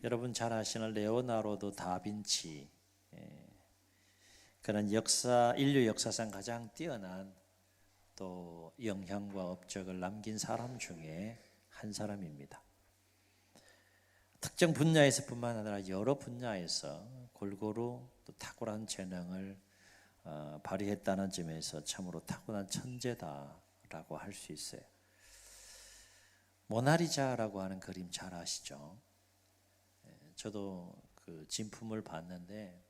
여러분 잘 아시는 레오나르도 다빈치, 그런 인류 역사상 가장 뛰어난 또 영향과 업적을 남긴 사람 중에 한 사람입니다. 특정 분야에서뿐만 아니라 여러 분야에서 골고루 또 탁월한 재능을 발휘했다는 점에서 참으로 타고난 천재다라고 할 수 있어요. 모나리자라고 하는 그림 잘 아시죠? 저도 그 진품을 봤는데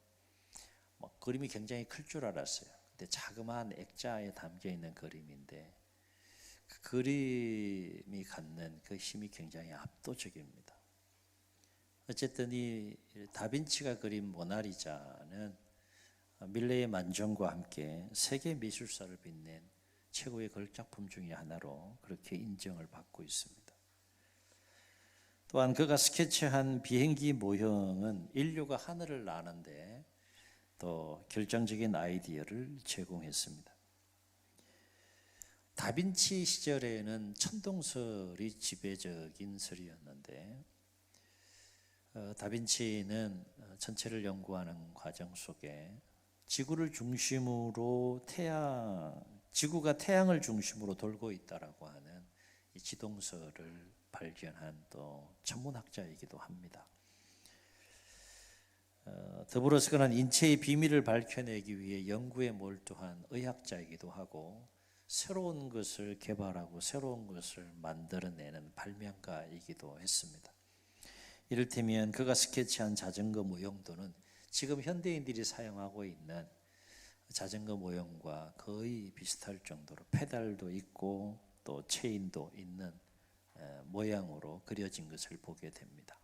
그림이 굉장히 클 줄 알았어요. 근데 자그마한 액자에 담겨 있는 그림인데 그 그림이 갖는 그 힘이 굉장히 압도적입니다. 어쨌든 이 다빈치가 그린 모나리자는 밀레의 만종과 함께 세계 미술사를 빛낸 최고의 걸작품 중에 하나로 그렇게 인정을 받고 있습니다. 또한 그가 스케치한 비행기 모형은 인류가 하늘을 나는데 또 결정적인 아이디어를 제공했습니다. 다빈치 시절에는 천동설이 지배적인 설이었는데 다빈치는 전체를 연구하는 과정 속에 지구를 중심으로 지구가 태양을 중심으로 돌고 있다라고 하는 이 지동설을 발견한 또 천문학자이기도 합니다. 더불어서 그는 인체의 비밀을 밝혀내기 위해 연구에 몰두한 의학자이기도 하고 새로운 것을 개발하고 새로운 것을 만들어내는 발명가이기도 했습니다. 이를테면 그가 스케치한 자전거 모형도는 지금 현대인들이 사용하고 있는 자전거 모형과 거의 비슷할 정도로 페달도 있고 또 체인도 있는 모양으로 그려진 것을 보게 됩니다.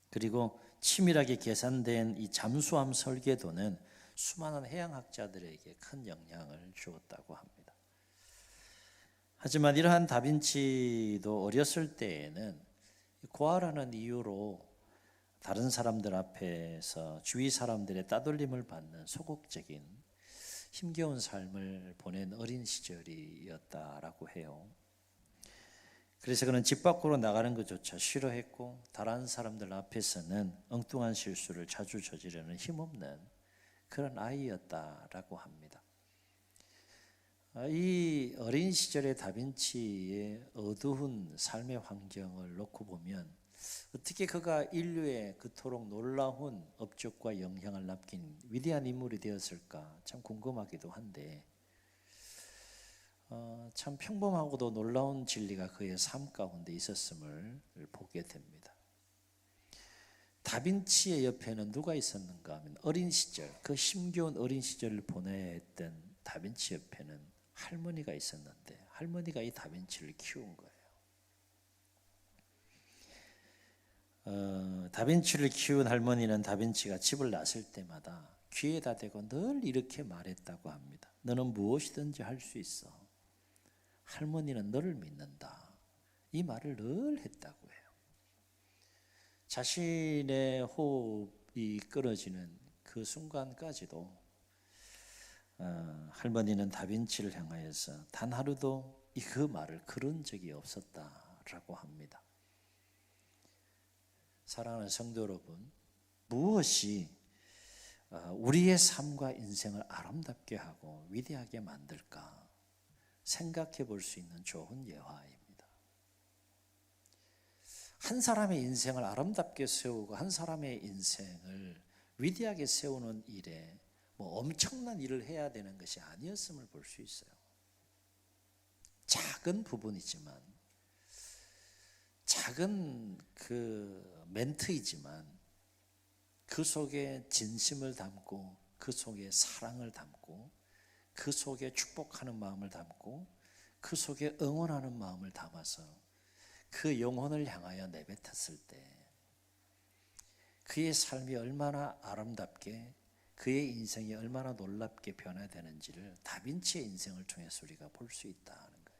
그리고 치밀하게 계산된 이 잠수함 설계도는 수많은 해양학자들에게 큰 영향을 주었다고 합니다. 하지만 이러한 다빈치도 어렸을 때에는 고아라는 이유로 다른 사람들 앞에서 주위 사람들의 따돌림을 받는 소극적인 힘겨운 삶을 보낸 어린 시절이었다라고 해요. 그래서 그는 집 밖으로 나가는 것조차 싫어했고 다른 사람들 앞에서는 엉뚱한 실수를 자주 저지르는 힘없는 그런 아이였다라고 합니다. 이 어린 시절의 다빈치의 어두운 삶의 환경을 놓고 보면 어떻게 그가 인류에 그토록 놀라운 업적과 영향을 남긴 위대한 인물이 되었을까 참 궁금하기도 한데 참 평범하고도 놀라운 진리가 그의 삶 가운데 있었음을 보게 됩니다. 다빈치의 옆에는 누가 있었는가 하면 어린 시절, 그 힘겨운 어린 시절을 보내야 했던 다빈치 옆에는 할머니가 있었는데 할머니가 이 다빈치를 키운 거예요. 다빈치를 키운 할머니는 다빈치가 집을 나설 때마다 귀에다 대고 늘 이렇게 말했다고 합니다. 너는 무엇이든지 할 수 있어. 할머니는 너를 믿는다. 이 말을 늘 했다고 해요. 자신의 호흡이 끊어지는 그 순간까지도 할머니는 다빈치를 향하여서 단 하루도 그 말을 그런 적이 없었다라고 합니다. 사랑하는 성도 여러분, 무엇이 우리의 삶과 인생을 아름답게 하고 위대하게 만들까 생각해 볼 수 있는 좋은 예화입니다. 한 사람의 인생을 아름답게 세우고 한 사람의 인생을 위대하게 세우는 일에 엄청난 일을 해야 되는 것이 아니었음을 볼 수 있어요. 작은 부분이지만 작은 그 멘트이지만 그 속에 진심을 담고 그 속에 사랑을 담고 그 속에 축복하는 마음을 담고 그 속에 응원하는 마음을 담아서 그 영혼을 향하여 내뱉었을 때 그의 삶이 얼마나 아름답게 그의 인생이 얼마나 놀랍게 변화되는지를 다빈치의 인생을 통해서 우리가 볼 수 있다는 거예요.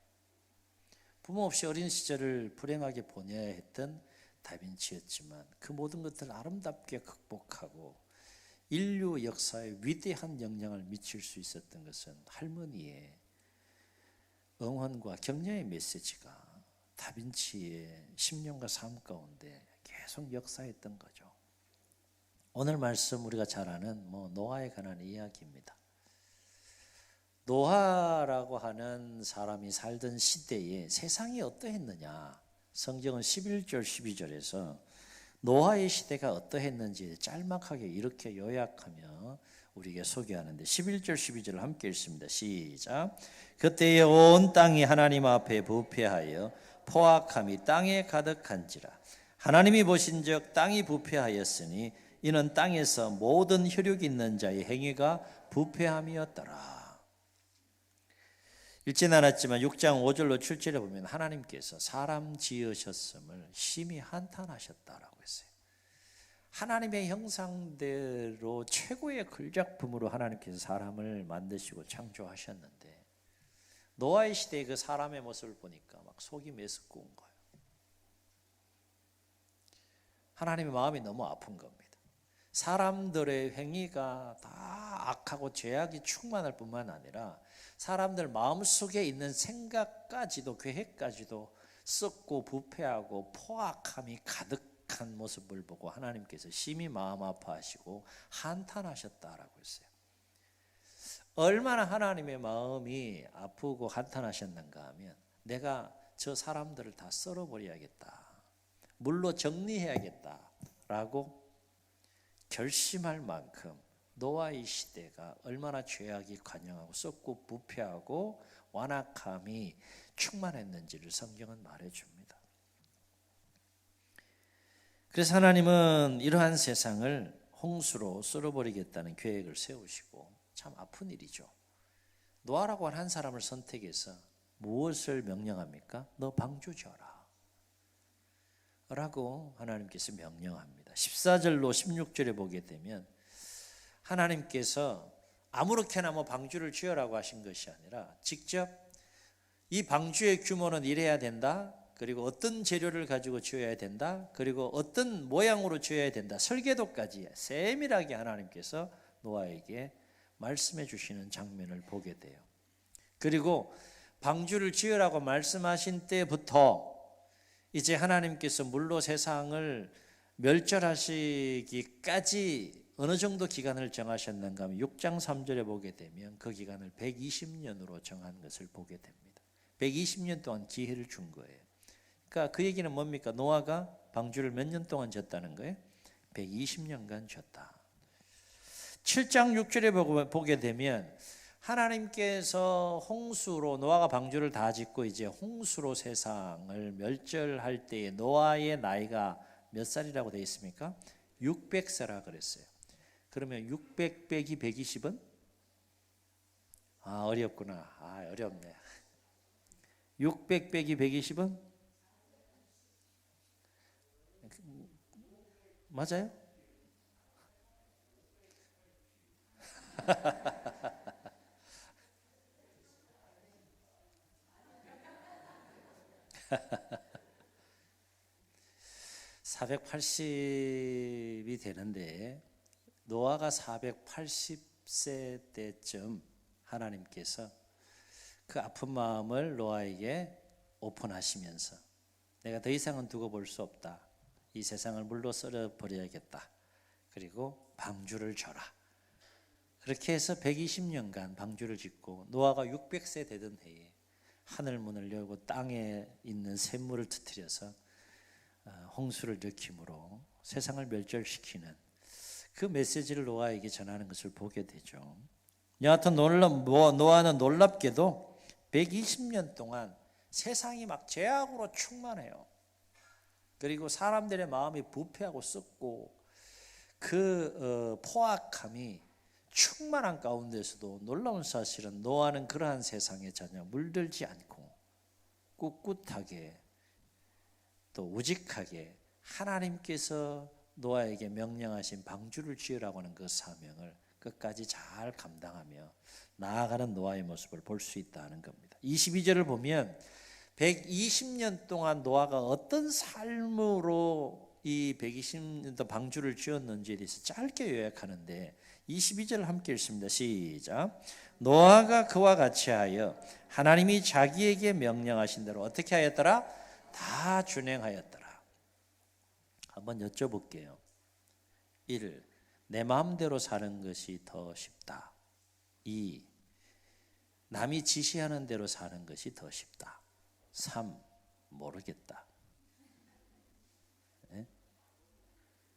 부모 없이 어린 시절을 불행하게 보내야 했던 다빈치였지만 그 모든 것들을 아름답게 극복하고 인류 역사에 위대한 영향을 미칠 수 있었던 것은 할머니의 응원과 격려의 메시지가 다빈치의 10년과 삶 가운데 계속 역사했던 거죠. 오늘 말씀 우리가 잘 아는 노아에 관한 이야기입니다. 노아라고 하는 사람이 살던 시대에 세상이 어떠했느냐, 성경은 11절 12절에서 노아의 시대가 어떠했는지 짤막하게 이렇게 요약하며 우리에게 소개하는데 11절 12절을 함께 읽습니다. 시작. 그때에 온 땅이 하나님 앞에 부패하여 포악함이 땅에 가득한지라. 하나님이 보신즉 땅이 부패하였으니 이는 땅에서 모든 혈육 있는 자의 행위가 부패함이었더라. 읽진 않았지만 6장 5절로 7절에 보면 하나님께서 사람 지으셨음을 심히 한탄하셨다라고 했어요. 하나님의 형상대로 최고의 걸작품으로 하나님께서 사람을 만드시고 창조하셨는데 노아의 시대의 그 사람의 모습을 보니까 막 속이 메스꺼운 거예요. 하나님의 마음이 너무 아픈 겁니다. 사람들의 행위가 다 악하고 죄악이 충만할 뿐만 아니라 사람들 마음속에 있는 생각까지도 계획까지도 썩고 부패하고 포악함이 가득한 모습을 보고 하나님께서 심히 마음 아파하시고 한탄하셨다라고 했어요. 얼마나 하나님의 마음이 아프고 한탄하셨는가 하면 내가 저 사람들을 다 썰어버려야겠다, 물로 정리해야겠다라고 결심할 만큼 노아의 시대가 얼마나 죄악이 관영하고 썩고 부패하고 완악함이 충만했는지를 성경은 말해줍니다. 그래서 하나님은 이러한 세상을 홍수로 썰어버리겠다는 계획을 세우시고, 참 아픈 일이죠. 노아라고 하는 한 사람을 선택해서 무엇을 명령합니까? 너 방주 지어라 라고 하나님께서 명령합니다. 14절로 16절에 보게 되면 하나님께서 아무렇게나 방주를 지으라고 하신 것이 아니라 직접 이 방주의 규모는 이래야 된다, 그리고 어떤 재료를 가지고 지어야 된다, 그리고 어떤 모양으로 지어야 된다, 설계도까지 세밀하게 하나님께서 노아에게 말씀해 주시는 장면을 보게 돼요. 그리고 방주를 지으라고 말씀하신 때부터 이제 하나님께서 물로 세상을 멸절하시기까지 어느 정도 기간을 정하셨는가 하면 6장 3절에 보게 되면 그 기간을 120년으로 정한 것을 보게 됩니다. 120년 동안 기회를 준 거예요. 그러니까 그 얘기는 뭡니까? 노아가 방주를 몇 년 동안 졌다는 거예요? 120년간 졌다. 7장 6절에 보게 되면 하나님께서 홍수로 노아가 방주를 다 짓고 이제 홍수로 세상을 멸절할 때에 노아의 나이가 몇 살이라고 되어 있습니까? 600세라 그랬어요. 그러면 600 빼기 120은? 어렵구나. 어렵네. 600 빼기 120은? 맞아요? (480이) 되는데 노아가 480세 때쯤 하나님께서 그 아픈 마음을 노아에게 오픈하시면서 내가 더 이상은 두고 볼 수 없다, 이 세상을 물로 썰어버려야겠다, 그리고 방주를 져라. 그렇게 해서 120년간 방주를 짓고 노아가 600세 되던 해에 하늘문을 열고 땅에 있는 샘물을 터뜨려서 홍수를 일으킴으로 세상을 멸절시키는 그 메시지를 노아에게 전하는 것을 보게 되죠. 여하튼 노아는 놀랍게도 120년 동안 세상이 막 죄악으로 충만해요. 그리고 사람들의 마음이 부패하고 썩고 그 포악함이 충만한 가운데서도 놀라운 사실은 노아는 그러한 세상에 전혀 물들지 않고 꿋꿋하게 또 우직하게 하나님께서 노아에게 명령하신 방주를 지으라고 하는 그 사명을 끝까지 잘 감당하며 나아가는 노아의 모습을 볼 수 있다는 겁니다. 22절을 보면 120년 동안 노아가 어떤 삶으로 이 120년 방주를 지었는지에 대해서 짧게 요약하는데 22절을 함께 읽습니다. 시작. 노아가 그와 같이 하여 하나님이 자기에게 명령하신 대로 어떻게 하였더라? 다 준행하였더라. 한번 여쭤볼게요. 1. 내 마음대로 사는 것이 더 쉽다. 2. 남이 지시하는 대로 사는 것이 더 쉽다. 3. 모르겠다. 네?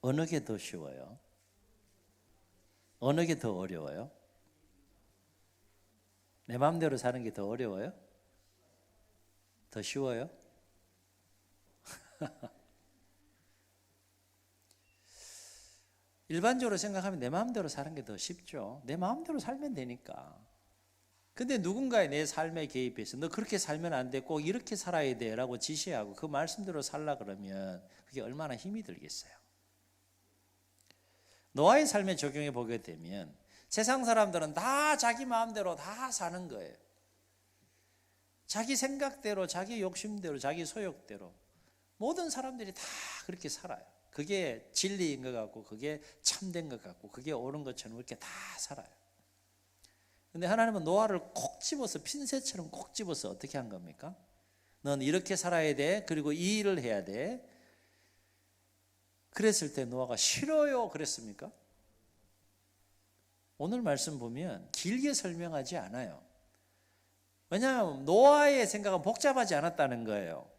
어느 게 더 쉬워요? 어느 게 더 어려워요? 내 마음대로 사는 게 더 어려워요? 더 쉬워요? 일반적으로 생각하면 내 마음대로 사는 게 더 쉽죠. 내 마음대로 살면 되니까. 근데 누군가의 내 삶에 개입해서 너 그렇게 살면 안 돼, 꼭 이렇게 살아야 돼 라고 지시하고 그 말씀대로 살라 그러면 그게 얼마나 힘이 들겠어요. 노아의 삶에 적용해 보게 되면 세상 사람들은 다 자기 마음대로 다 사는 거예요. 자기 생각대로, 자기 욕심대로, 자기 소욕대로 모든 사람들이 다 그렇게 살아요. 그게 진리인 것 같고 그게 참된 것 같고 그게 옳은 것처럼 그렇게 다 살아요. 근데 하나님은 노아를 콕 집어서 핀셋처럼 콕 집어서 어떻게 한 겁니까? 넌 이렇게 살아야 돼. 그리고 이 일을 해야 돼. 그랬을 때 노아가 싫어요 그랬습니까? 오늘 말씀 보면 길게 설명하지 않아요. 왜냐하면 노아의 생각은 복잡하지 않았다는 거예요.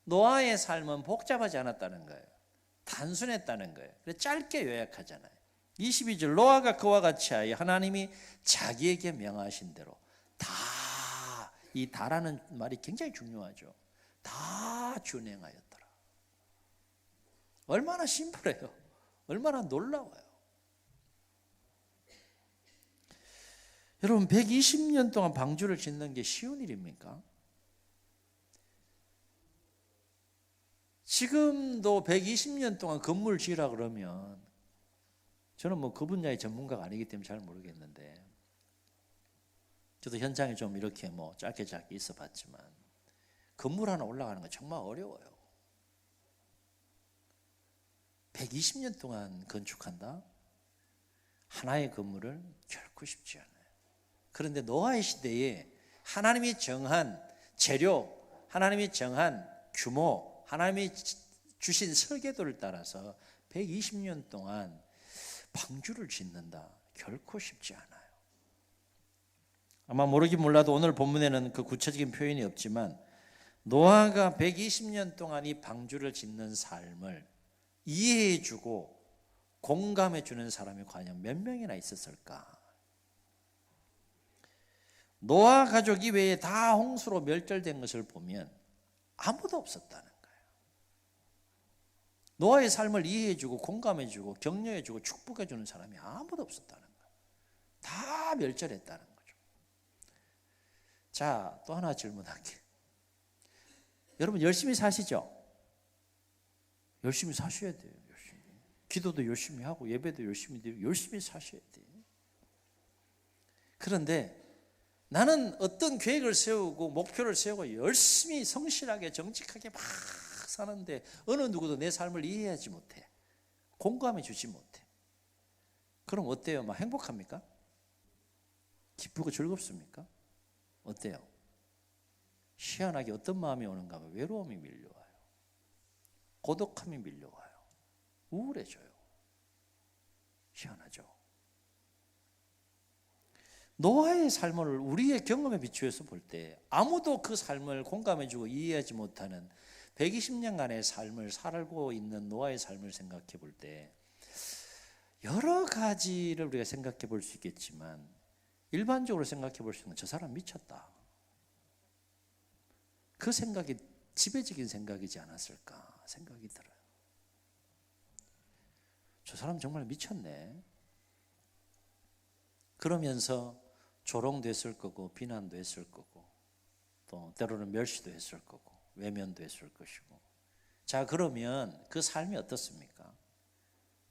노아의 삶은 복잡하지 않았다는 거예요. 단순했다는 거예요. 그래서 짧게 요약하잖아요. 22절 노아가 그와 같이 하여 하나님이 자기에게 명하신 대로 다, 이 다라는 말이 굉장히 중요하죠. 다 준행하였더라. 얼마나 심플해요. 얼마나 놀라워요. 여러분 120년 동안 방주를 짓는 게 쉬운 일입니까? 지금도 120년 동안 건물 지으라 그러면 저는 뭐 그 분야의 전문가가 아니기 때문에 잘 모르겠는데 저도 현장에 좀 이렇게 뭐 짧게 있어 봤지만 건물 하나 올라가는 건 정말 어려워요. 120년 동안 건축한다? 하나의 건물을 결코 쉽지 않아요. 그런데 노아의 시대에 하나님이 정한 재료, 하나님이 정한 규모, 하나님이 주신 설계도를 따라서 120년 동안 방주를 짓는다. 결코 쉽지 않아요. 아마 모르긴 몰라도 오늘 본문에는 그 구체적인 표현이 없지만 노아가 120년 동안 이 방주를 짓는 삶을 이해해주고 공감해주는 사람이 과연 몇 명이나 있었을까? 노아 가족 이외에 다 홍수로 멸절된 것을 보면 아무도 없었다는 거예요. 노아의 삶을 이해해주고 공감해주고 격려해주고 축복해주는 사람이 아무도 없었다는 거예요. 다 멸절했다는 거죠. 자, 또 하나 질문할게요. 여러분 열심히 사시죠? 열심히 사셔야 돼요. 열심히. 기도도 열심히 하고 예배도 열심히 드리고 열심히 사셔야 돼요. 그런데 나는 어떤 계획을 세우고 목표를 세우고 열심히 성실하게 정직하게 막 사는데 어느 누구도 내 삶을 이해하지 못해. 공감해 주지 못해. 그럼 어때요? 막 행복합니까? 기쁘고 즐겁습니까? 어때요? 희한하게 어떤 마음이 오는가 하면 외로움이 밀려와요. 고독함이 밀려와요. 우울해져요. 희한하죠. 노아의 삶을 우리의 경험에 비추어서 볼 때 아무도 그 삶을 공감해주고 이해하지 못하는 120년간의 삶을 살고 있는 노아의 삶을 생각해 볼 때 여러 가지를 우리가 생각해 볼 수 있겠지만 일반적으로 생각해 볼 수 있는 저 사람 미쳤다. 그 생각이 지배적인 생각이지 않았을까 생각이 들어요. 저 사람 정말 미쳤네. 그러면서 조롱도 했을 거고 비난도 했을 거고 또 때로는 멸시도 했을 거고 외면도 했을 것이고. 자, 그러면 그 삶이 어떻습니까?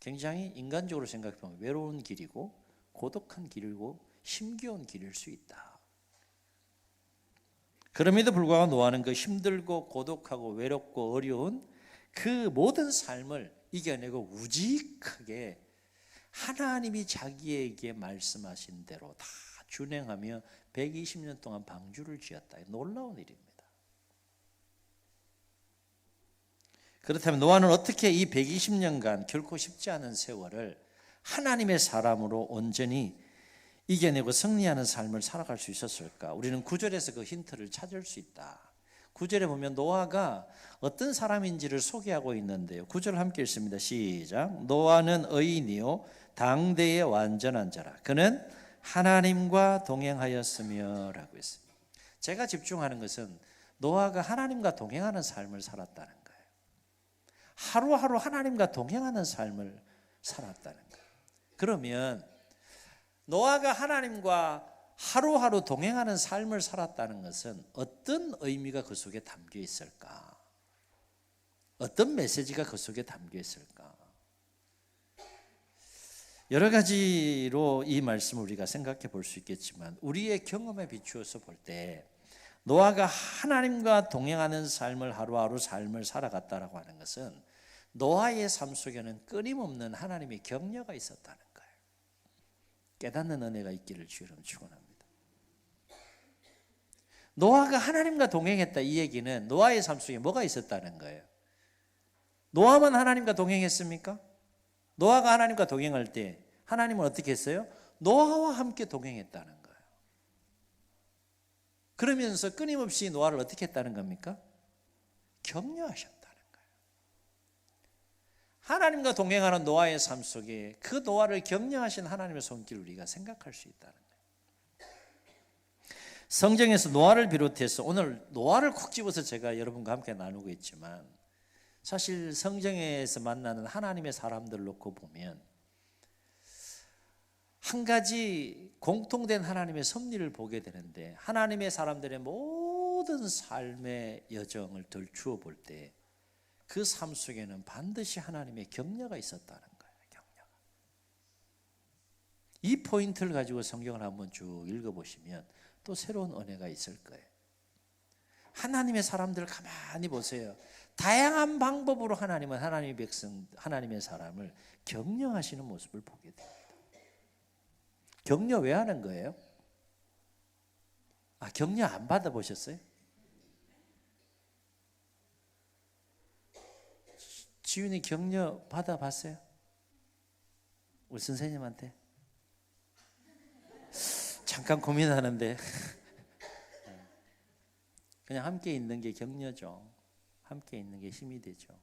굉장히 인간적으로 생각해보면 외로운 길이고 고독한 길이고 힘겨운 길일 수 있다. 그럼에도 불구하고 노아는 그 힘들고 고독하고 외롭고 어려운 그 모든 삶을 이겨내고 우직하게 하나님이 자기에게 말씀하신 대로 다 준행하며 120년 동안 방주를 지었다. 놀라운 일입니다. 그렇다면 노아는 어떻게 이 120년간 결코 쉽지 않은 세월을 하나님의 사람으로 온전히 이겨내고 승리하는 삶을 살아갈 수 있었을까? 우리는 9절에서 그 힌트를 찾을 수 있다. 9절에 보면 노아가 어떤 사람인지를 소개하고 있는데요. 9절 함께 읽습니다. 시작. 노아는 의인이요 당대의 완전한 자라. 그는 하나님과 동행하였으며 라고 했습니다. 제가 집중하는 것은 노아가 하나님과 동행하는 삶을 살았다는 거예요. 하루하루 하나님과 동행하는 삶을 살았다는 거예요. 그러면 노아가 하나님과 하루하루 동행하는 삶을 살았다는 것은 어떤 의미가 그 속에 담겨 있을까? 어떤 메시지가 그 속에 담겨 있을까? 여러 가지로 이 말씀을 우리가 생각해 볼 수 있겠지만 우리의 경험에 비추어서 볼 때 노아가 하나님과 동행하는 삶을 하루하루 삶을 살아갔다라고 하는 것은 노아의 삶 속에는 끊임없는 하나님의 격려가 있었다는 거예요. 깨닫는 은혜가 있기를 주의 이름으로 축원합니다. 노아가 하나님과 동행했다 이 얘기는 노아의 삶 속에 뭐가 있었다는 거예요? 노아만 하나님과 동행했습니까? 노아가 하나님과 동행할 때 하나님은 어떻게 했어요? 노아와 함께 동행했다는 거예요. 그러면서 끊임없이 노아를 어떻게 했다는 겁니까? 격려하셨다는 거예요. 하나님과 동행하는 노아의 삶 속에 그 노아를 격려하신 하나님의 손길을 우리가 생각할 수 있다는 거예요. 성경에서 노아를 비롯해서 오늘 노아를 콕 집어서 제가 여러분과 함께 나누고 있지만 사실 성경에서 만나는 하나님의 사람들을 놓고 보면 한 가지 공통된 하나님의 섭리를 보게 되는데 하나님의 사람들의 모든 삶의 여정을 들추어 볼 때 그 삶 속에는 반드시 하나님의 격려가 있었다는 거예요. 격려가. 이 포인트를 가지고 성경을 한번 쭉 읽어보시면 또 새로운 은혜가 있을 거예요. 하나님의 사람들을 가만히 보세요. 다양한 방법으로 하나님은 하나님의 백성, 하나님의 사람을 격려하시는 모습을 보게 됩니다. 격려 왜 하는 거예요? 격려 안 받아보셨어요? 지윤이 격려 받아봤어요? 우리 선생님한테? 잠깐 고민하는데 그냥 함께 있는 게 격려죠. 함께 있는 게 힘이 되죠.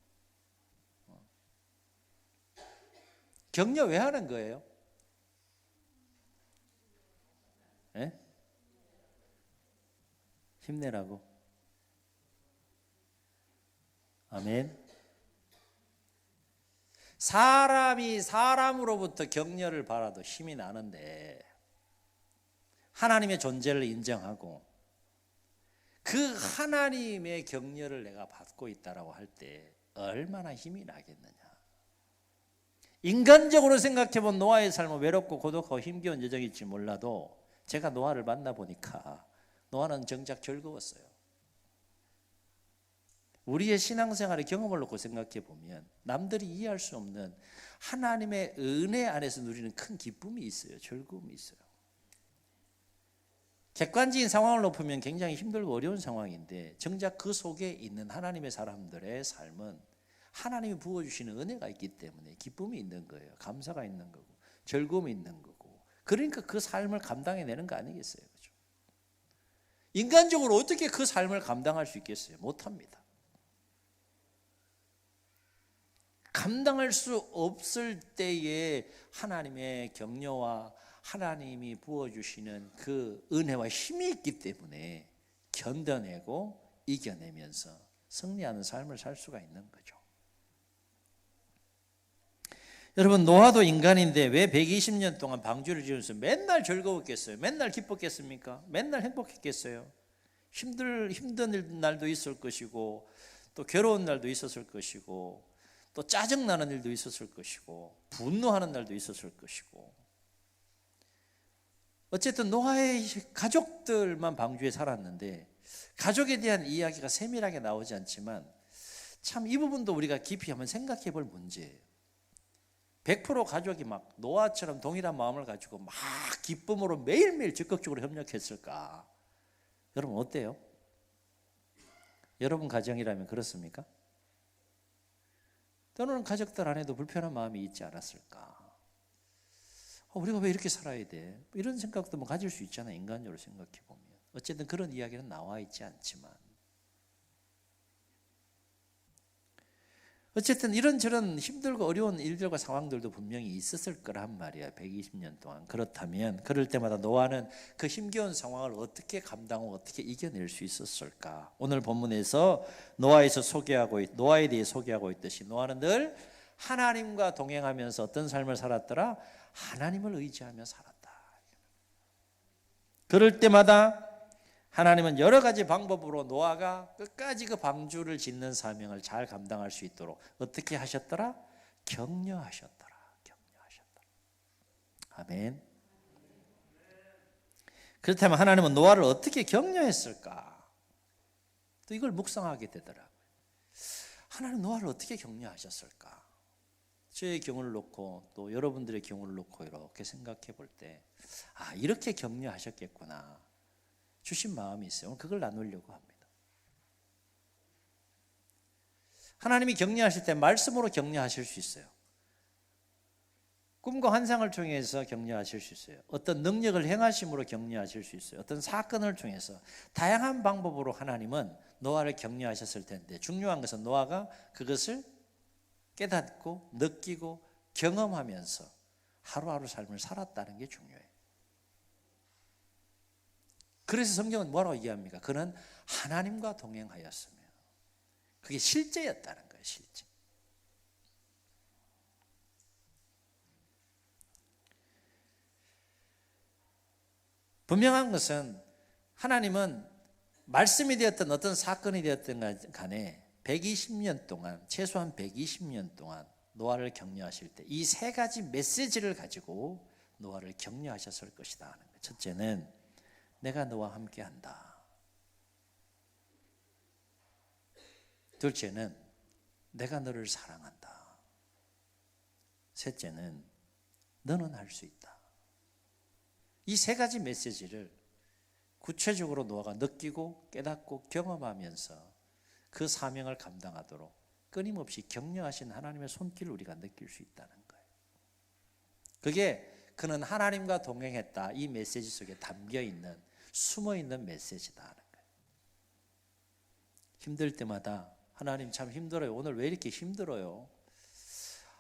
격려 왜 하는 거예요? 네? 힘내라고. 아멘. 사람이 사람으로부터 격려를 받아도 힘이 나는데 하나님의 존재를 인정하고 그 하나님의 격려를 내가 받고 있다라고 할 때 얼마나 힘이 나겠느냐. 인간적으로 생각해본 노아의 삶은 외롭고 고독하고 힘겨운 여정일지 몰라도 제가 노아를 만나보니까 노아는 정작 즐거웠어요. 우리의 신앙생활의 경험을 놓고 생각해보면 남들이 이해할 수 없는 하나님의 은혜 안에서 누리는 큰 기쁨이 있어요. 즐거움이 있어요. 객관적인 상황을 높으면 굉장히 힘들고 어려운 상황인데 정작 그 속에 있는 하나님의 사람들의 삶은 하나님이 부어주시는 은혜가 있기 때문에 기쁨이 있는 거예요. 감사가 있는 거고 즐거움이 있는 거고 그러니까 그 삶을 감당해내는 거 아니겠어요? 그렇죠? 인간적으로 어떻게 그 삶을 감당할 수 있겠어요? 못합니다. 감당할 수 없을 때에 하나님의 격려와 하나님이 부어주시는 그 은혜와 힘이 있기 때문에 견뎌내고 이겨내면서 승리하는 삶을 살 수가 있는 거죠. 여러분 노아도 인간인데 왜 120년 동안 방주를 지으면서 맨날 즐거웠겠어요? 맨날 기뻤겠습니까? 맨날 행복했겠어요? 힘든 날도 있을 것이고 또 괴로운 날도 있었을 것이고 또 짜증나는 일도 있었을 것이고 분노하는 날도 있었을 것이고 어쨌든 노아의 가족들만 방주에 살았는데 가족에 대한 이야기가 세밀하게 나오지 않지만 참 이 부분도 우리가 깊이 한번 생각해 볼 문제예요. 100% 가족이 막 노아처럼 동일한 마음을 가지고 막 기쁨으로 매일매일 적극적으로 협력했을까? 여러분 어때요? 여러분 가정이라면 그렇습니까? 때로는 가족들 안에도 불편한 마음이 있지 않았을까? 우리가 왜 이렇게 살아야 돼? 이런 생각도 뭐 가질 수 있잖아요. 인간적으로 생각해 보면. 어쨌든 그런 이야기는 나와 있지 않지만 어쨌든 이런저런 힘들고 어려운 일들과 상황들도 분명히 있었을 거란 말이야. 120년 동안. 그렇다면 그럴 때마다 노아는 그 힘겨운 상황을 어떻게 감당하고 어떻게 이겨낼 수 있었을까? 오늘 본문에서 노아에 대해 소개하고 있듯이 노아는 늘 하나님과 동행하면서 어떤 삶을 살았더라? 하나님을 의지하며 살았다. 그럴 때마다 하나님은 여러 가지 방법으로 노아가 끝까지 그 방주를 짓는 사명을 잘 감당할 수 있도록 어떻게 하셨더라? 격려하셨더라. 아멘. 그렇다면 하나님은 노아를 어떻게 격려했을까? 또 이걸 묵상하게 되더라고요. 하나님 노아를 어떻게 격려하셨을까? 저의 경우를 놓고 또 여러분들의 경우를 놓고 이렇게 생각해 볼 때 이렇게 격려하셨겠구나 주신 마음이 있어요. 그걸 나누려고 합니다. 하나님이 격려하실 때 말씀으로 격려하실 수 있어요. 꿈과 환상을 통해서 격려하실 수 있어요. 어떤 능력을 행하심으로 격려하실 수 있어요. 어떤 사건을 통해서 다양한 방법으로 하나님은 노아를 격려하셨을 텐데 중요한 것은 노아가 그것을 깨닫고 느끼고 경험하면서 하루하루 삶을 살았다는 게 중요해요. 그래서 성경은 뭐라고 얘기합니까? 그는 하나님과 동행하였으며 그게 실제였다는 거예요. 실제. 분명한 것은 하나님은 말씀이 되었던 어떤 사건이 되었던 간에 120년 동안 최소한 120년 동안 노아를 격려하실 때 이 세 가지 메시지를 가지고 노아를 격려하셨을 것이다 하는 거예요. 첫째는 내가 너와 함께한다. 둘째는 내가 너를 사랑한다. 셋째는 너는 할 수 있다. 이 세 가지 메시지를 구체적으로 노아가 느끼고 깨닫고 경험하면서 그 사명을 감당하도록 끊임없이 격려하신 하나님의 손길을 우리가 느낄 수 있다는 거예요. 그게 그는 하나님과 동행했다. 이 메시지 속에 담겨있는 숨어있는 메시지다 하는 거예요. 힘들 때마다 하나님 참 힘들어요. 오늘 왜 이렇게 힘들어요?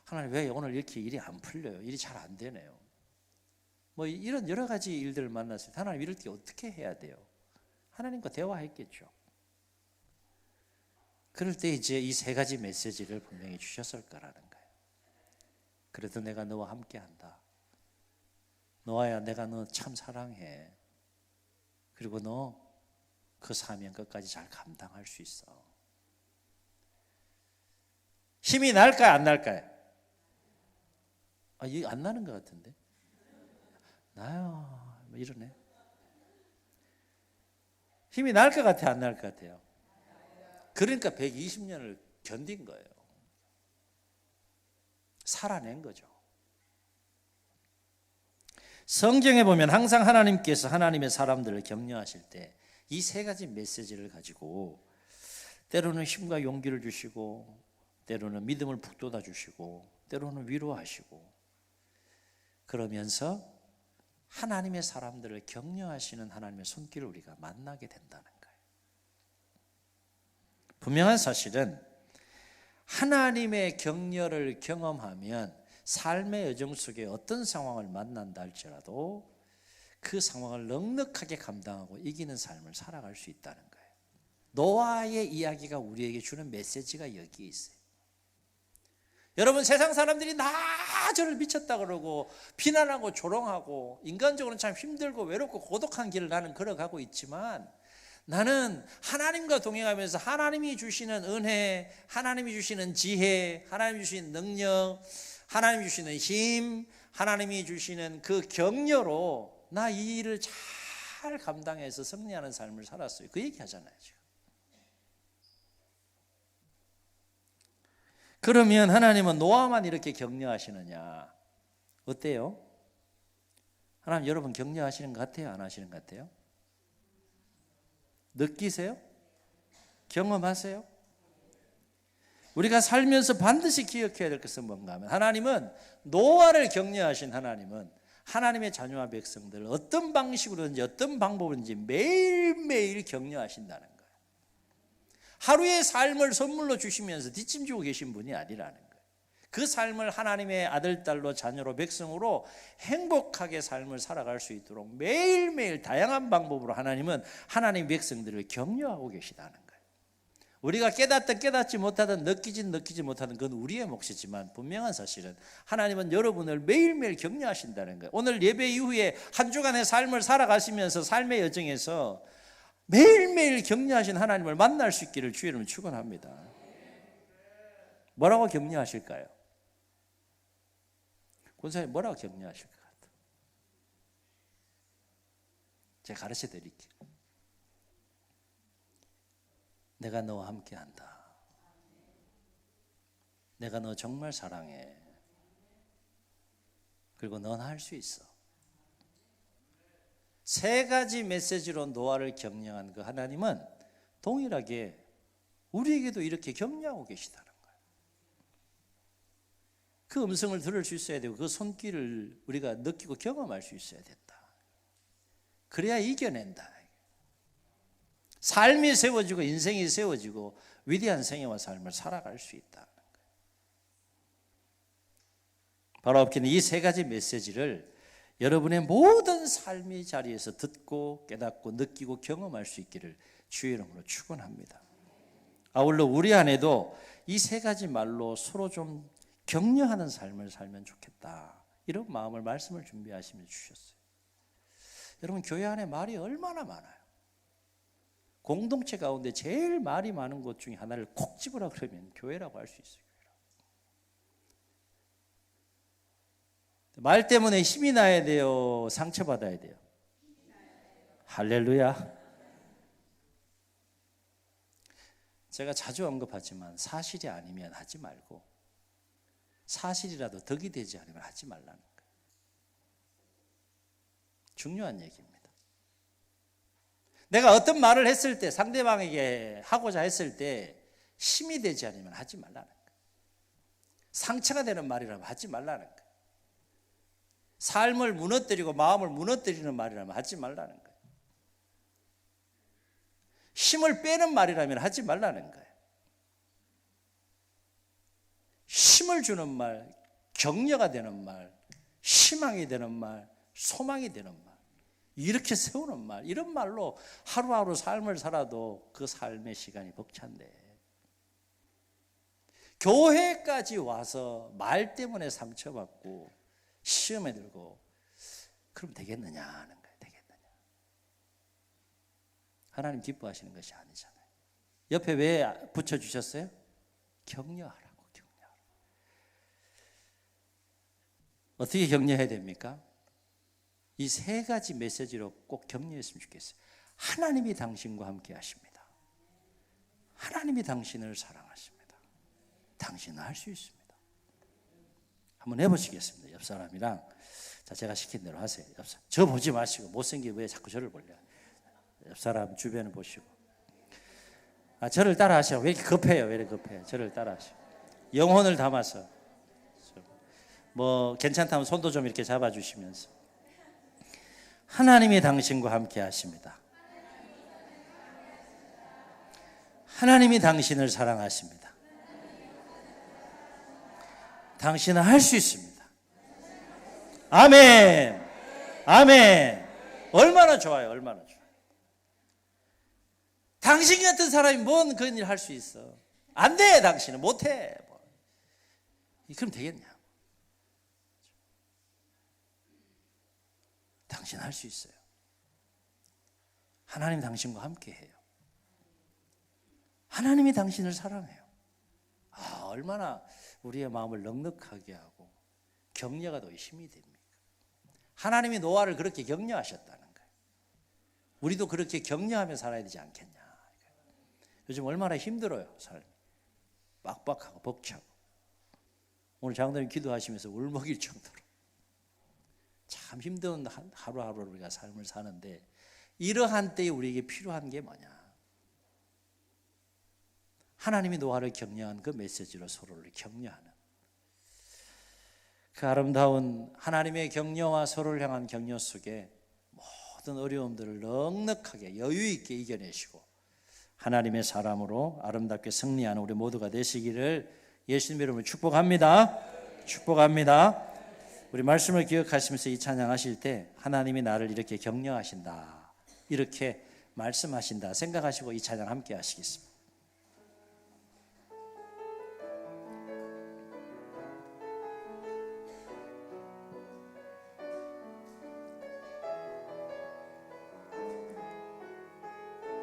하나님 왜 오늘 이렇게 일이 안 풀려요? 일이 잘 안 되네요. 뭐 이런 여러 가지 일들을 만났을 때 하나님 이럴 때 어떻게 해야 돼요? 하나님과 대화했겠죠. 그럴 때 이제 이 세 가지 메시지를 분명히 주셨을 거라는 거예요. 그래도 내가 너와 함께한다. 노아야 내가 너 참 사랑해. 그리고 너 그 사명 끝까지 잘 감당할 수 있어. 힘이 날까요? 안 날까요? 이게 안 나는 것 같은데. 나요. 뭐 이러네. 힘이 날 것 같아요? 안 날 것 같아요? 그러니까 120년을 견딘 거예요. 살아낸 거죠. 성경에 보면 항상 하나님께서 하나님의 사람들을 격려하실 때 이 세 가지 메시지를 가지고 때로는 힘과 용기를 주시고 때로는 믿음을 북돋아 주시고 때로는 위로하시고 그러면서 하나님의 사람들을 격려하시는 하나님의 손길을 우리가 만나게 된다는 거예요. 분명한 사실은 하나님의 격려를 경험하면 삶의 여정 속에 어떤 상황을 만난다 할지라도 그 상황을 넉넉하게 감당하고 이기는 삶을 살아갈 수 있다는 거예요. 노아의 이야기가 우리에게 주는 메시지가 여기에 있어요. 여러분 세상 사람들이 저를 미쳤다 그러고 비난하고 조롱하고 인간적으로는 참 힘들고 외롭고 고독한 길을 나는 걸어가고 있지만 나는 하나님과 동행하면서 하나님이 주시는 은혜, 하나님이 주시는 지혜, 하나님이 주시는 능력, 하나님이 주시는 힘, 하나님이 주시는 그 격려로 나 이 일을 잘 감당해서 승리하는 삶을 살았어요. 그 얘기 하잖아요 지금. 그러면 하나님은 노아만 이렇게 격려하시느냐? 어때요? 하나님 여러분 격려하시는 것 같아요? 안 하시는 것 같아요? 느끼세요? 경험하세요? 우리가 살면서 반드시 기억해야 될 것은 뭔가 하면 하나님은 노아를 격려하신 하나님은 하나님의 자녀와 백성들을 어떤 방식으로든지 어떤 방법으로든지 매일매일 격려하신다는 거예요. 하루의 삶을 선물로 주시면서 뒷짐지고 계신 분이 아니라는 거예요. 그 삶을 하나님의 아들, 딸로, 자녀로, 백성으로 행복하게 삶을 살아갈 수 있도록 매일매일 다양한 방법으로 하나님은 하나님의 백성들을 격려하고 계시다는 거예요. 우리가 깨닫든 깨닫지 못하든 느끼지 못하든 그건 우리의 몫이지만 분명한 사실은 하나님은 여러분을 매일매일 격려하신다는 거예요. 오늘 예배 이후에 한 주간의 삶을 살아가시면서 삶의 여정에서 매일매일 격려하신 하나님을 만날 수 있기를 주의 이름으로 축원합니다. 뭐라고 격려하실까요? 권사님 뭐라고 격려하실 것 같아요? 제가 가르쳐 드릴게요. 내가 너와 함께한다. 내가 너 정말 사랑해. 그리고 넌 할 수 있어. 세 가지 메시지로 노아를 격려한 그 하나님은 동일하게 우리에게도 이렇게 격려하고 계시다는 거예요. 그 음성을 들을 수 있어야 되고 그 손길을 우리가 느끼고 경험할 수 있어야 된다. 그래야 이겨낸다. 삶이 세워지고 인생이 세워지고 위대한 생애와 삶을 살아갈 수 있다는 거예요. 바로 없기는 이 세 가지 메시지를 여러분의 모든 삶의 자리에서 듣고 깨닫고 느끼고 경험할 수 있기를 주의 이름으로 축원합니다. 아울러 우리 안에도 이 세 가지 말로 서로 좀 격려하는 삶을 살면 좋겠다. 이런 마음을 말씀을 준비하시며 주셨어요. 여러분 교회 안에 말이 얼마나 많아요. 공동체 가운데 제일 말이 많은 곳 중에 하나를 콕 집으라 그러면 교회라고 할 수 있어요. 말 때문에 힘이 나야 돼요? 상처받아야 돼요? 할렐루야. 제가 자주 언급하지만 사실이 아니면 하지 말고 사실이라도 덕이 되지 않으면 하지 말라는 거예요. 중요한 얘기입니다. 내가 어떤 말을 했을 때 상대방에게 하고자 했을 때 힘이 되지 않으면 하지 말라는 거예요. 상처가 되는 말이라면 하지 말라는 거예요. 삶을 무너뜨리고 마음을 무너뜨리는 말이라면 하지 말라는 거예요. 힘을 빼는 말이라면 하지 말라는 거예요. 힘을 주는 말, 격려가 되는 말, 희망이 되는 말, 소망이 되는 말, 이렇게 세우는 말, 이런 말로 하루하루 삶을 살아도 그 삶의 시간이 벅찬데 교회까지 와서 말 때문에 상처받고 시험에 들고 그럼 되겠느냐 하는 거예요. 되겠느냐. 하나님 기뻐하시는 것이 아니잖아요. 옆에 왜 붙여주셨어요? 격려하라고. 격려하라고. 어떻게 격려해야 됩니까? 이 세 가지 메시지로 꼭 격려했으면 좋겠어요. 하나님이 당신과 함께 하십니다. 하나님이 당신을 사랑하십니다. 당신은 할 수 있습니다. 한번 해보시겠습니다. 옆 사람이랑. 자, 제가 시킨 대로 하세요. 옆 사람. 저 보지 마시고 못생긴 왜 자꾸 저를 볼래요? 옆 사람 주변을 보시고. 저를 따라 하시고. 왜 이렇게 급해요? 왜 이렇게 급해요? 저를 따라 하시고. 영혼을 담아서. 뭐 괜찮다면 손도 좀 이렇게 잡아주시면서. 하나님이 당신과 함께 하십니다. 하나님이 당신을 사랑하십니다. 당신은 할 수 있습니다. 아멘. 아멘. 얼마나 좋아요. 얼마나 좋아요. 당신 같은 사람이 뭔 그런 일 할 수 있어. 안 돼. 당신은 못해. 그럼 되겠냐. 당신 할 수 있어요. 하나님 당신과 함께 해요. 하나님이 당신을 사랑해요. 얼마나 우리의 마음을 넉넉하게 하고 격려가 더 힘이 됩니까? 하나님이 노아를 그렇게 격려하셨다는 거예요. 우리도 그렇게 격려하며 살아야 되지 않겠냐. 요즘 얼마나 힘들어요. 삶이 빡빡하고 벅차고. 오늘 장로님 기도하시면서 울먹일 정도로 참 힘든 하루하루를 우리가 삶을 사는데 이러한 때에 우리에게 필요한 게 뭐냐? 하나님이 노아를 격려한 그 메시지로 서로를 격려하는 그 아름다운 하나님의 격려와 서로를 향한 격려 속에 모든 어려움들을 넉넉하게 여유 있게 이겨내시고 하나님의 사람으로 아름답게 승리하는 우리 모두가 되시기를 예수님의 이름으로 축복합니다. 축복합니다. 우리 말씀을 기억하시면서 이 찬양하실 때 하나님이 나를 이렇게 격려하신다, 이렇게 말씀하신다 생각하시고 이 찬양 함께 하시겠습니다.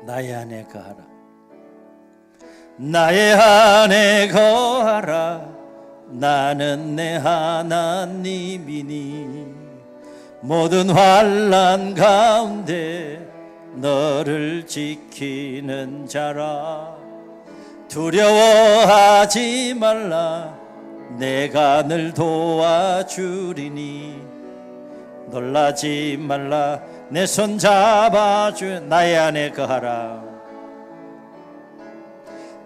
나의 안에 거하라, 나의 안에 거하라, 나는 내 하나님이니 모든 환난 가운데 너를 지키는 자라. 두려워하지 말라, 내가 늘 도와주리니 놀라지 말라, 내 손 잡아주. 나의 안에 거하라,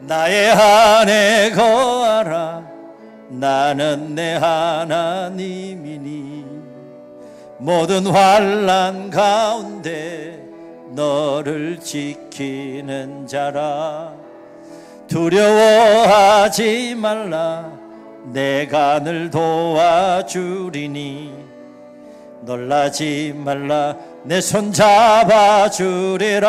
나의 안에 거하라, 나는 내 하나님이니 모든 환난 가운데 너를 지키는 자라. 두려워하지 말라, 내가 늘 도와주리니 놀라지 말라, 내 손 잡아주리라.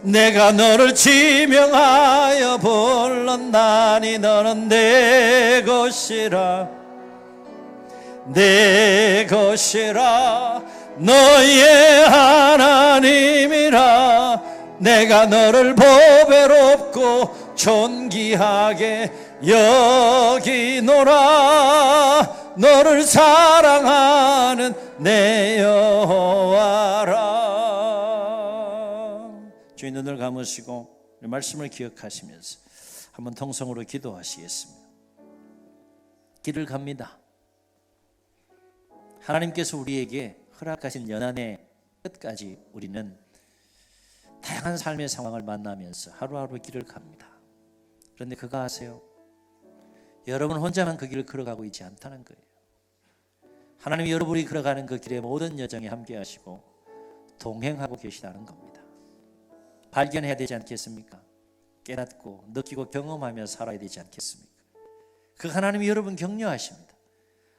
내가 너를 지명하여 불렀나니 너는 내 것이라, 내 것이라. 너의 하나님이라. 내가 너를 보배롭고 존귀하게 여기노라. 너를 사랑하는 내 여호와라. 주의 눈을 감으시고 말씀을 기억하시면서 한번 통성으로 기도하시겠습니다. 길을 갑니다. 하나님께서 우리에게 허락하신 연한의 끝까지 우리는 다양한 삶의 상황을 만나면서 하루하루 길을 갑니다. 그런데 그거 아세요? 여러분 혼자만 그 길을 걸어가고 있지 않다는 거예요. 하나님이 여러분이 걸어가는 그 길의 모든 여정에 함께 하시고 동행하고 계시다는 겁니다. 발견해야 되지 않겠습니까? 깨닫고 느끼고 경험하며 살아야 되지 않겠습니까? 그 하나님이 여러분 격려하십니다.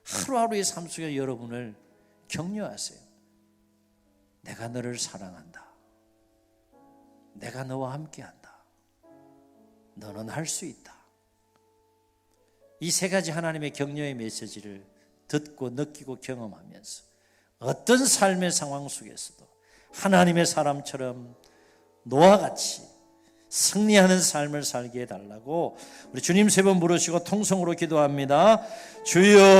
하루하루의 삶 속에 여러분을 격려하세요. 내가 너를 사랑한다. 내가 너와 함께한다. 너는 할 수 있다. 이 세 가지 하나님의 격려의 메시지를 듣고 느끼고 경험하면서 어떤 삶의 상황 속에서도 하나님의 사람처럼 노아와 같이 승리하는 삶을 살게 해달라고 우리 주님 세 번 부르시고 통성으로 기도합니다. 주여